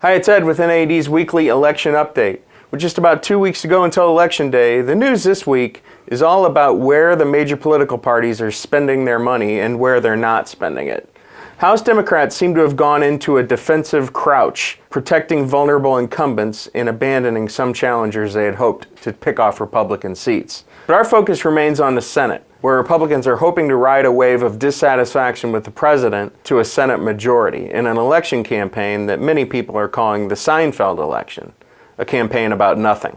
Hi, it's Ed with NAED's weekly election update. With just about 2 weeks to go until Election Day, the news this week is all about where the major political parties are spending their money and where they're not spending it. House Democrats seem to have gone into a defensive crouch, protecting vulnerable incumbents and abandoning some challengers they had hoped to pick off Republican seats. But our focus remains on the Senate, where Republicans are hoping to ride a wave of dissatisfaction with the president to a Senate majority in an election campaign that many people are calling the Seinfeld election, a campaign about nothing.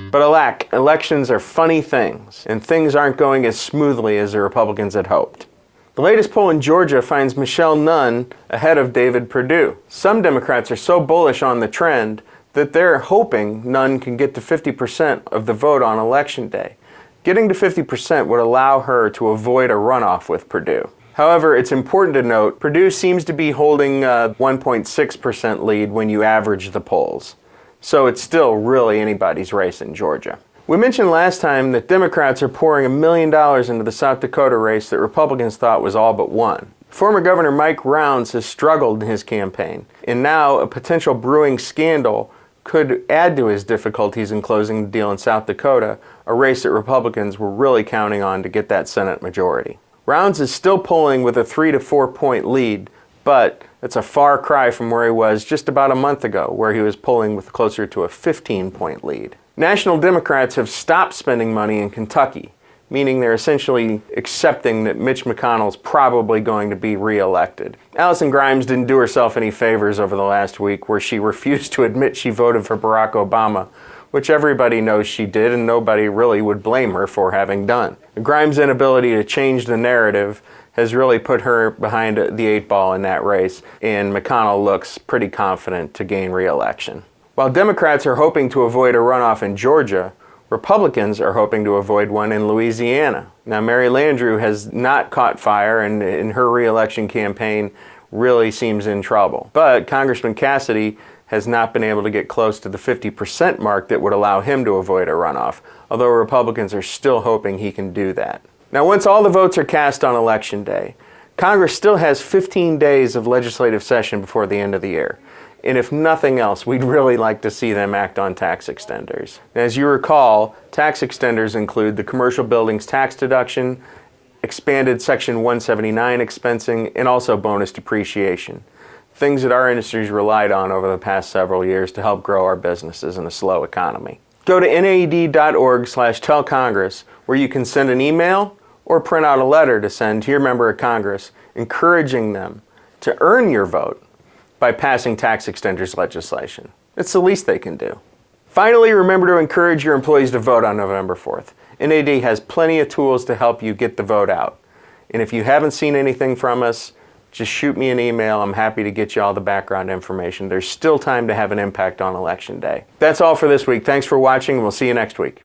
But alack, elections are funny things, and things aren't going as smoothly as the Republicans had hoped. The latest poll in Georgia finds Michelle Nunn ahead of David Perdue. Some Democrats are so bullish on the trend that they're hoping Nunn can get to 50% of the vote on Election Day. Getting to 50% would allow her to avoid a runoff with Perdue. However, it's important to note, Perdue seems to be holding a 1.6% lead when you average the polls. So it's still really anybody's race in Georgia. We mentioned last time that Democrats are pouring $1 million into the South Dakota race that Republicans thought was all but won. Former Governor Mike Rounds has struggled in his campaign, and now a potential brewing scandal could add to his difficulties in closing the deal in South Dakota, a race that Republicans were really counting on to get that Senate majority. Rounds is still polling with a 3 to 4 point lead, but it's a far cry from where he was just about a month ago, where he was polling with closer to a 15-point lead. National Democrats have stopped spending money in Kentucky, meaning they're essentially accepting that Mitch McConnell's probably going to be re-elected. Allison Grimes didn't do herself any favors over the last week, where she refused to admit she voted for Barack Obama, which everybody knows she did, and nobody really would blame her for having done. Grimes' inability to change the narrative has really put her behind the 8 ball in that race, and McConnell looks pretty confident to gain re-election. While Democrats are hoping to avoid a runoff in Georgia, Republicans are hoping to avoid one in Louisiana. Now, Mary Landrieu has not caught fire, and in her re-election campaign really seems in trouble. But Congressman Cassidy has not been able to get close to the 50% mark that would allow him to avoid a runoff, although Republicans are still hoping he can do that. Now, once all the votes are cast on Election Day, Congress still has 15 days of legislative session before the end of the year. And if nothing else, we'd really like to see them act on tax extenders. As you recall, tax extenders include the commercial buildings tax deduction, expanded Section 179 expensing, and also bonus depreciation. Things that our industry's relied on over the past several years to help grow our businesses in a slow economy. Go to naed.org/tellcongress, where you can send an email or print out a letter to send to your member of Congress, encouraging them to earn your vote by passing tax extenders legislation. It's the least they can do. Finally, remember to encourage your employees to vote on November 4th. NAED has plenty of tools to help you get the vote out. And if you haven't seen anything from us, just shoot me an email. I'm happy to get you all the background information. There's still time to have an impact on Election Day. That's all for this week. Thanks for watching, and we'll see you next week.